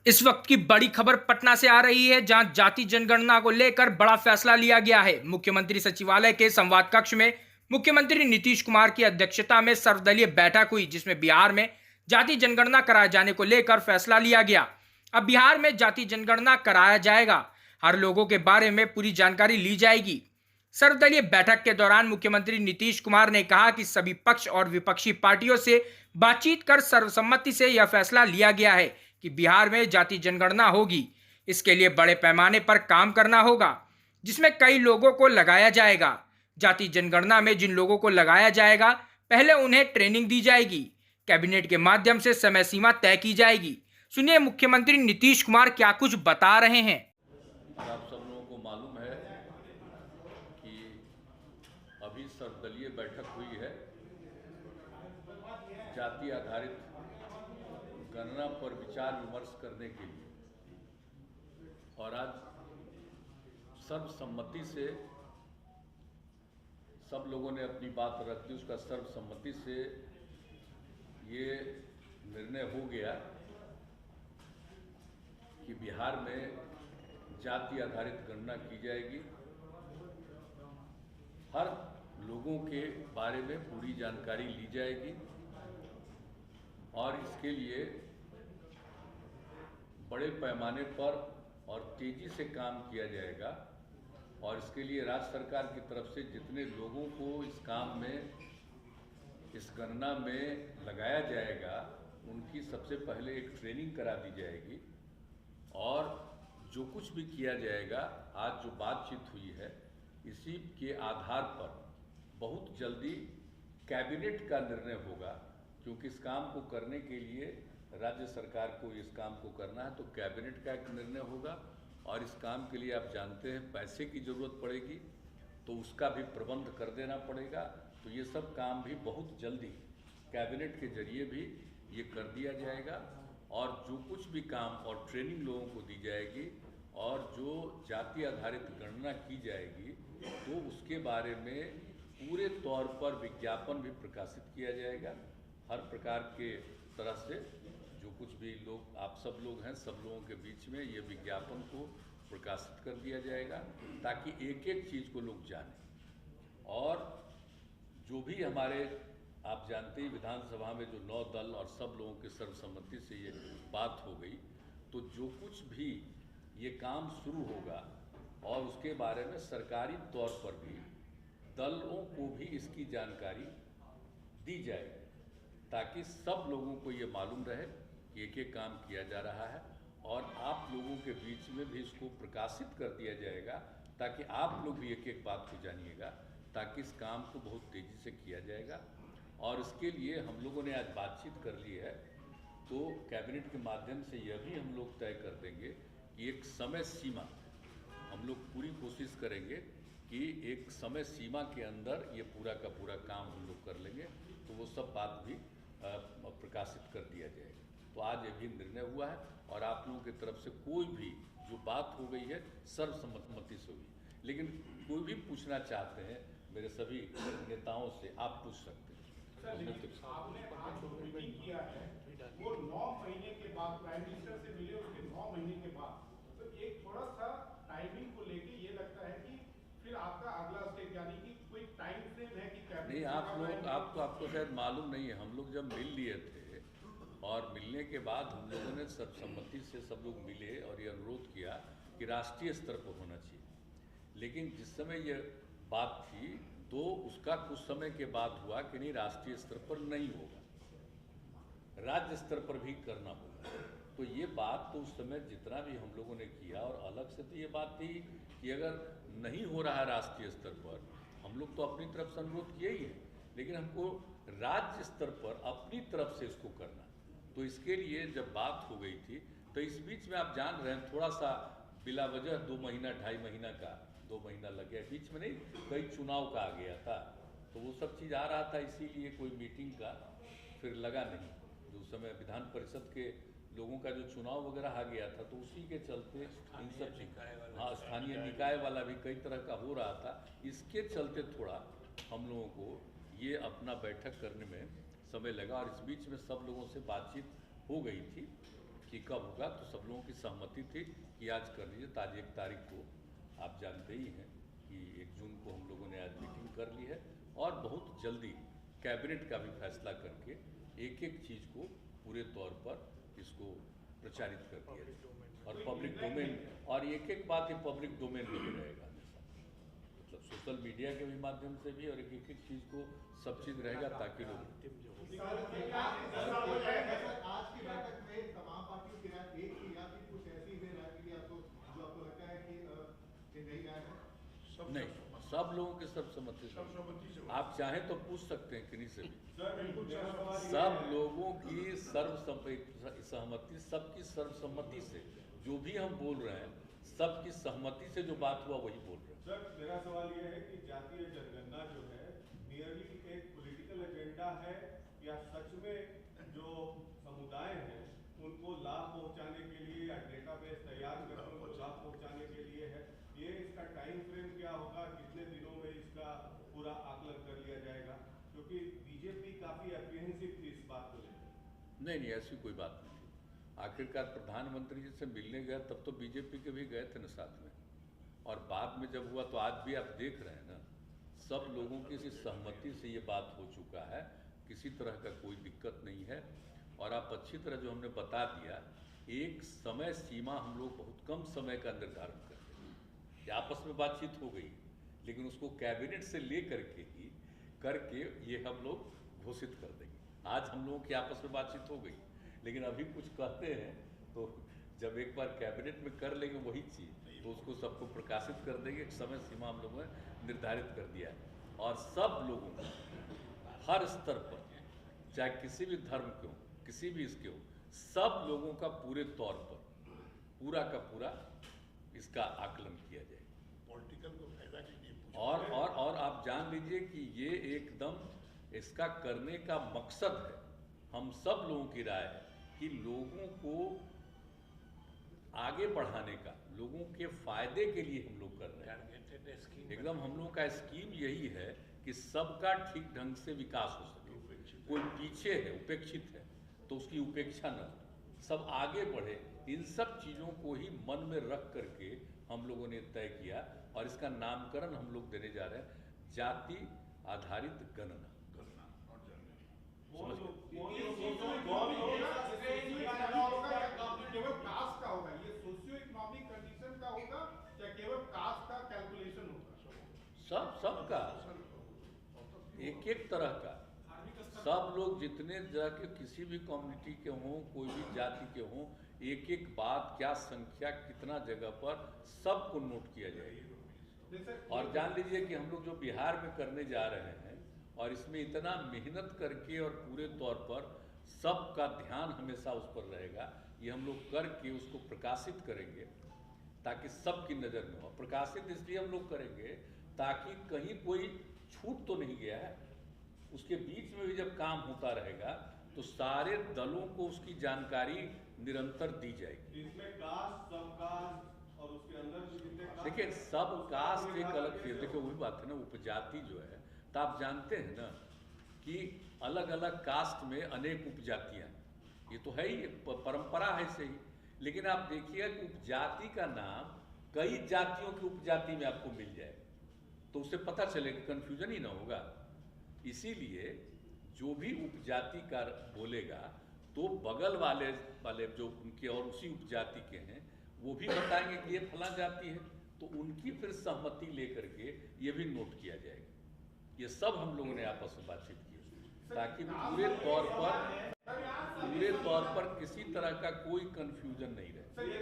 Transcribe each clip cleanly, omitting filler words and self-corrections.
इस वक्त की बड़ी खबर पटना से आ रही है, जहां जाति जनगणना को लेकर बड़ा फैसला लिया गया है। मुख्यमंत्री सचिवालय के संवाद कक्ष में मुख्यमंत्री नीतीश कुमार की अध्यक्षता में सर्वदलीय बैठक हुई, जिसमें बिहार में जाति जनगणना कराए जाने को लेकर फैसला लिया गया। अब बिहार में जाति जनगणना कराया जाएगा, हर लोगों के बारे में पूरी जानकारी ली जाएगी। सर्वदलीय बैठक के दौरान मुख्यमंत्री नीतीश कुमार ने कहा कि सभी पक्ष और विपक्षी पार्टियों से बातचीत कर सर्वसम्मति से यह फैसला लिया गया है कि बिहार में जाति जनगणना होगी। इसके लिए बड़े पैमाने पर काम करना होगा, जिसमें कई लोगों को लगाया जाएगा। जाति जनगणना में जिन लोगों को लगाया जाएगा, पहले उन्हें ट्रेनिंग दी जाएगी। कैबिनेट के माध्यम से समय सीमा तय की जाएगी। सुनिए मुख्यमंत्री नीतीश कुमार क्या कुछ बता रहे हैं। आप सब लोगों को मालूम है कि अभी सर्वदलीय बैठक हुई है जाति आधारित गणना पर विचार विमर्श करने के लिए, और आज सर्वसम्मति से सब लोगों ने अपनी बात रख दी। उसका सर्वसम्मति से ये निर्णय हो गया कि बिहार में जाति आधारित गणना की जाएगी। हर लोगों के बारे में पूरी जानकारी ली जाएगी और इसके लिए बड़े पैमाने पर और तेजी से काम किया जाएगा। और इसके लिए राज्य सरकार की तरफ से जितने लोगों को इस काम में, इस गणना में लगाया जाएगा, उनकी सबसे पहले एक ट्रेनिंग करा दी जाएगी। और जो कुछ भी किया जाएगा, आज जो बातचीत हुई है, इसी के आधार पर बहुत जल्दी कैबिनेट का निर्णय होगा, क्योंकि इस काम को करने के लिए राज्य सरकार को इस काम को करना है, तो कैबिनेट का एक निर्णय होगा। और इस काम के लिए आप जानते हैं पैसे की ज़रूरत पड़ेगी, तो उसका भी प्रबंध कर देना पड़ेगा। तो ये सब काम भी बहुत जल्दी कैबिनेट के जरिए भी ये कर दिया जाएगा। और जो कुछ भी काम और ट्रेनिंग लोगों को दी जाएगी और जो जाति आधारित गणना की जाएगी, तो उसके बारे में पूरे तौर पर विज्ञापन भी प्रकाशित किया जाएगा। हर प्रकार के तरह से जो कुछ भी लोग, आप सब लोग हैं, सब लोगों के बीच में ये विज्ञापन को प्रकाशित कर दिया जाएगा, ताकि एक एक चीज़ को लोग जानें। और जो भी हमारे, आप जानते ही विधानसभा में जो 9 दल और सब लोगों के सर्वसम्मति से ये बात हो गई, तो जो कुछ भी ये काम शुरू होगा और उसके बारे में सरकारी तौर पर भी दलों को भी इसकी जानकारी दी जाएगी, ताकि सब लोगों को ये मालूम रहे कि एक एक काम किया जा रहा है। और आप लोगों के बीच में भी इसको प्रकाशित कर दिया जाएगा, ताकि आप लोग भी एक एक बात को जानिएगा, ताकि इस काम को बहुत तेज़ी से किया जाएगा। और इसके लिए हम लोगों ने आज बातचीत कर ली है, तो कैबिनेट के माध्यम से यह भी हम लोग तय कर देंगे कि एक समय सीमा, हम लोग पूरी कोशिश करेंगे कि एक समय सीमा के अंदर ये पूरा का पूरा काम हम लोग कर लेंगे, तो वो सब बात भी प्रकाशित कर दिया जाएगा। तो आज ये भी निर्णय हुआ है और आप लोगों की तरफ से कोई भी जो बात हो गई है सर्वसम्मति से हुई। लेकिन कोई भी पूछना चाहते हैं मेरे सभी नेताओं से, आप पूछ सकते हैं। आपने आज जो मीटिंग किया है वो 9 महीने के बाद प्राइम मिनिस्टर से मिले, उसके 9 महीने के बाद, तो एक थोड़ा सा टाइमिंग को लेके ये लगता है कि फिर आपका अगला स्टेप, यानी कि कोई टाइम फ्रेम है कि नहीं, आप लोग, आपको शायद मालूम नहीं है, हम लोग जब मिल लिए थे और मिलने के बाद हम लोगों ने सर्वसम्मति से सब लोग मिले और ये अनुरोध किया कि राष्ट्रीय स्तर पर होना चाहिए। लेकिन जिस समय ये बात थी, तो उसका कुछ समय के बाद हुआ कि नहीं, राष्ट्रीय स्तर पर नहीं होगा, राज्य स्तर पर भी करना होगा। तो ये बात तो उस समय जितना भी हम लोगों ने किया, और अलग से तो ये बात थी कि अगर नहीं हो रहा है राष्ट्रीय स्तर पर, हम लोग तो अपनी तरफ से अनुरोध किए ही है, लेकिन हमको राज्य स्तर पर अपनी तरफ से इसको करना। तो इसके लिए जब बात हो गई थी, तो इस बीच में आप जान रहे हैं, थोड़ा सा बिला वजह 2 महीना 2.5 महीना का 2 महीना लग गया, बीच में नहीं, कई चुनाव का आ गया था, तो वो सब चीज़ आ रहा था, इसीलिए कोई मीटिंग का फिर लगा नहीं। जो समय विधान परिषद के लोगों का जो चुनाव वगैरह आ गया था, तो उसी के चलते इन सब चीज़, हाँ, स्थानीय निकाय वाला भी कई तरह का हो रहा था, इसके चलते थोड़ा हम लोगों को ये अपना बैठक करने में समय लगा। और इस बीच में सब लोगों से बातचीत हो गई थी, कि कब होगा, तो सब लोगों की सहमति थी कि आज कर लीजिए। तो आज 1 तारीख को आप जानते ही हैं कि 1 जून को हम लोगों ने आज मीटिंग कर ली है और बहुत जल्दी कैबिनेट का भी फैसला करके एक चीज़ को पूरे तौर पर इसको प्रचारित कर दिया जाए और पब्लिक डोमेन, और एक बात ये पब्लिक डोमेन में भी रहेगा हमेशा, मतलब सोशल मीडिया के भी माध्यम से भी, और एक चीज़ को सब चीज़ रहेगा ताकि लोग। आज की बैठक में तमाम पार्टियों की राय एक थी या फिर कुछ ऐसी है राय मिली आपको जो आपको लगता है कि नहीं राय है? नहीं, सब लोगों की सर्वसम्मति से। आप चाहें तो पूछ सकते हैं किन्हीं से भी। सब लोगों की सहमति, सबकी सर्वसम्मति से जो भी हम बोल रहे हैं, सबकी सहमति से जो बात हुआ वही बोल रहे हैं। सर, मेरा सवाल यह है कि जातीय जनगणना जो है नियरली एक पॉलिटिकल एजेंडा है या सच में जो समुदाय हैं उनको लाभ पहुंचाने के लिए या डेटाबेस तैयार करके उनको लाभ पहुंचाने के लिए है? ये इसका टाइम फ्रेम क्या होगा, कितने दिनों में इसका पूरा आकलन कर लिया जाएगा? क्योंकि बीजेपी काफी एप्रीहेंसिव थी इस बात को लेकर। नहीं, ऐसी कोई बात नहीं थी। आखिरकार प्रधानमंत्री जी से मिलने गया तब तो बीजेपी के भी गए थे ना साथ में, और बाद में जब हुआ तो आज भी आप देख रहे हैं ना, सब लोगों की इसी सहमति से ये बात हो चुका है, किसी तरह का कोई दिक्कत नहीं है। और आप अच्छी तरह जो हमने बता दिया, एक समय सीमा हम लोग बहुत कम समय का निर्धारण करते हैं। आपस में बातचीत हो गई, लेकिन उसको कैबिनेट से ले करके ये हम लोग घोषित कर देंगे। आज हम लोगों की आपस में बातचीत हो गई, लेकिन अभी कुछ कहते हैं तो जब एक बार कैबिनेट में कर लेंगे वही चीज़, तो उसको सबको प्रकाशित कर देंगे। एक समय सीमा हम लोगों ने निर्धारित कर दिया है और सब लोगों को हर स्तर पर, चाहे किसी भी धर्म के हो, किसी भी इसके हो, सब लोगों का पूरे तौर पर पूरा का पूरा इसका आकलन किया जाए। पॉलिटिकल को फायदा के लिए और आप जान लीजिए कि ये एकदम इसका करने का मकसद है, हम सब लोगों की राय है कि लोगों को आगे बढ़ाने का, लोगों के फायदे के लिए हम लोग कर रहे हैं। एकदम हम लोगों का स्कीम यही है कि सबका ठीक ढंग से विकास हो सके। कोई पीछे है, उपेक्षित है, तो उसकी उपेक्षा न हो, सब आगे बढ़े। इन सब चीज़ों को ही मन में रख करके हम लोगों ने तय किया और इसका नामकरण हम लोग देने जा रहे हैं जाति आधारित गणना। केवल कास्ट का होगा, ये सोशियो इकोनॉमिक कंडीशन का होगा या केवल कास्ट का कैलकुलेशन होगा? सबका एक तरह का, सब लोग जितने जगह के किसी भी कम्युनिटी के हों, कोई भी जाति के हों, एक बात, क्या संख्या, कितना जगह पर, सबको नोट किया जाएगा। और जान लीजिए कि हम लोग जो बिहार में करने जा रहे हैं और इसमें इतना मेहनत करके और पूरे तौर पर सबका ध्यान हमेशा उस पर रहेगा, ये हम लोग करके उसको प्रकाशित करेंगे ताकि सबकी नज़र में हो। प्रकाशित इसलिए हम लोग करेंगे ताकि कहीं कोई छूट तो नहीं गया है, उसके बीच में भी जब काम होता रहेगा तो सारे दलों को उसकी जानकारी निरंतर दी जाएगी। इसमें कास्ट, सब कास्ट और उसके अंदर भी जितने कास्ट, देखिए सब कास्ट एक अलग चीज, देखिए वही बात है ना, उपजाति जो है, तो आप जानते हैं ना कि अलग अलग कास्ट में अनेक उपजातियां, ये तो है ही, परंपरा है सही। लेकिन आप देखिए कि उपजाति का नाम कई जातियों की उपजाति में आपको मिल जाए तो उससे पता चलेगा, कंफ्यूजन ही ना होगा। इसीलिए जो भी उपजाति का बोलेगा तो बगल वाले जो उनके और उसी उपजाति के हैं वो भी बताएंगे कि ये फला जाति है, तो उनकी फिर सहमति लेकर के ये भी नोट किया जाएगा। ये सब हम लोगों ने आपस में बातचीत की ताकि पूरे तौर पर किसी तरह का कोई कंफ्यूजन नहीं रहे। सभी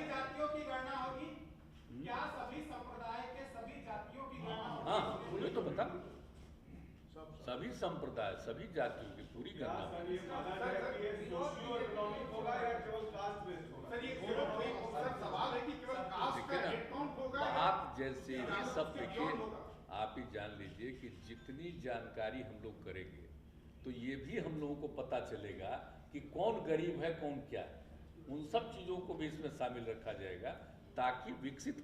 जातियों की गणना होगी क्या? सभी संप्रदाय के सभी जातियों की गणना होगी? हाँ, मुझे तो बता, सभी संप्रदाय, सभी जातियों की पूरी गणना। आप जैसे ही सब देखिए, आप ही जान लीजिए कि जितनी जानकारी हम लोग करेंगे तो ये भी हम लोगों को पता चलेगा कि कौन गरीब है, कौन क्या है। उन सब चीज़ों को भी इसमें शामिल रखा जाएगा ताकि विकसित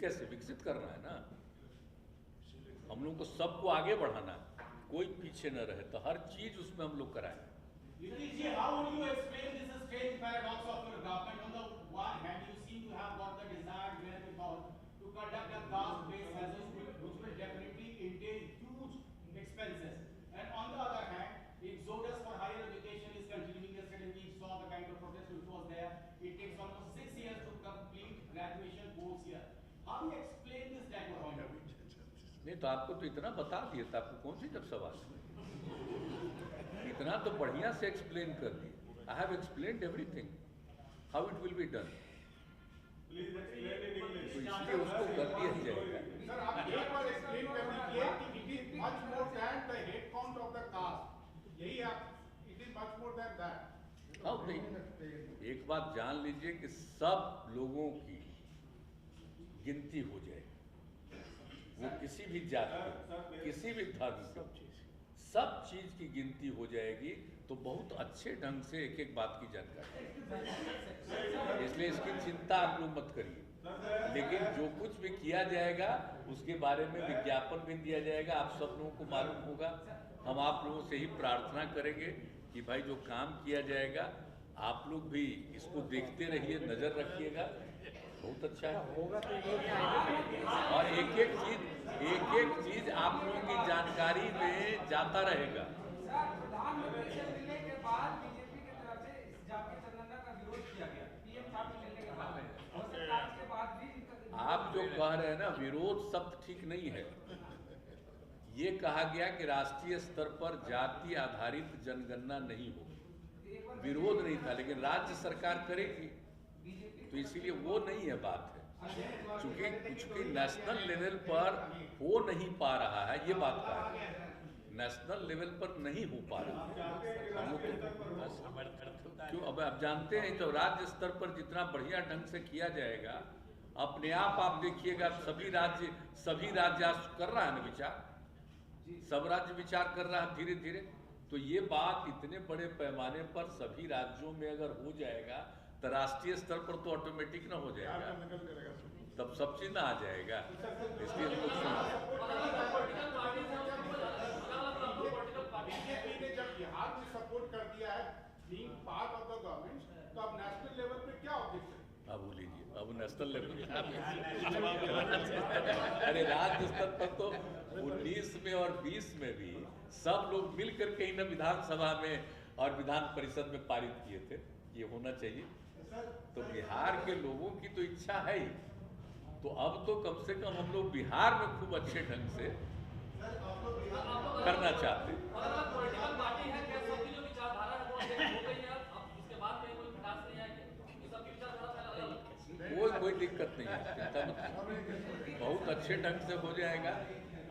करना है ना, हम लोग को सबको आगे बढ़ाना है, कोई पीछे न रहे, तो हर चीज उसमें हम लोग कराएं। तो आपको तो इतना बता दिया था, आपको कौन सी जब सवाल है? इतना तो बढ़िया से एक्सप्लेन कर दिया। I have explained everything how it will be done. Please explain in English. तो इसलिए उसको कर दिया जाएगा। सर आप एक बार एक्सप्लेन कर दीजिए कि it is much more than the head count of the caste, यही आप, it is much more than that. हाँ नहीं, एक बात जान लीजिए कि सब लोगों की गिनती हो जाएगी, वो किसी भी जाति की, किसी भी धर्म की, सब चीज की गिनती हो जाएगी। तो बहुत अच्छे ढंग से एक एक बात की जानकारी, इसलिए इसकी चिंता आप लोग मत करिए। लेकिन जो कुछ भी किया जाएगा उसके बारे में विज्ञापन भी दिया जाएगा, आप सब लोगों को मालूम होगा। हम आप लोगों से ही प्रार्थना करेंगे कि भाई जो काम किया जाएगा आप लोग भी इसको देखते रहिए, नजर रखिएगा, बहुत अच्छा है। और एक एक चीज आप लोगों की जानकारी में जाता रहेगा। प्रधानमंत्री से मिलने के बाद बीजेपी की तरफ से जाति जनगणना का विरोध किया गया, पीएम साहब से मिलने के बाद, और सरकार के बाद भी आप जो कह रहे हैं ना, विरोध शब्द ठीक नहीं है। ये कहा गया कि राष्ट्रीय स्तर पर जाति आधारित जनगणना नहीं होगी, विरोध नहीं था, लेकिन राज्य सरकार करेगी, तो इसीलिए वो नहीं है बात है। चूंकि नेशनल लेवल पर हो नहीं पा रहा है, ये बात का है, नेशनल लेवल पर नहीं हो पा रहा है। क्यों? अब आप जानते हैं तो राज्य स्तर पर जितना बढ़िया ढंग से किया जाएगा, अपने आप देखिएगा सभी राज्य आज कर रहा है ना विचार, सब राज्य विचार कर रहा है धीरे धीरे। तो ये बात इतने बड़े पैमाने पर सभी राज्यों में अगर हो जाएगा तो राष्ट्रीय स्तर पर तो ऑटोमेटिक ना हो जाएगा, तब सब चीज ना आ जाएगा। इसलिए हम लोग बीजेपी ने जब बिहार में सपोर्ट कर दिया है being part of the government, तो अब नेशनल लेवल पे क्या ऑब्जेक्शन? अब लीजिए, अब नेशनल लेवल अरे राज्य स्तर पर तो 19 में और 20 में भी सब लोग मिल करके ही ना विधानसभा में और विधान परिषद में पारित किए थे, ये होना चाहिए। तो बिहार के लोगों की तो इच्छा है ही, तो अब तो कम से कम हम लोग बिहार में खूब अच्छे ढंग से करना चाहते हैं। कोई दिक्कत नहीं है, चिंता मत करिए, बहुत अच्छे ढंग से हो जाएगा।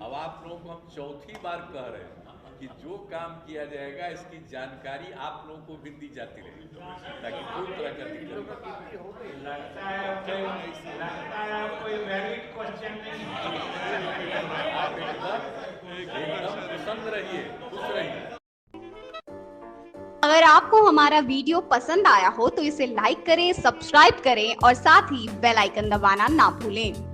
अब आप लोगों को हम चौथी बार कह रहे हैं कि जो काम किया जाएगा इसकी जानकारी आप लोगों को भी दी जाती रहेगी, ताकि कोई तरह का दिक्कत लगता है कोई वैलिड क्वेश्चन नहीं। आप एकदम प्रसन्न रहिए, खुश रहिए। अगर आपको हमारा वीडियो पसंद आया हो तो इसे लाइक करें, सब्सक्राइब करें और साथ ही बेल आइकन दबाना ना भूलें।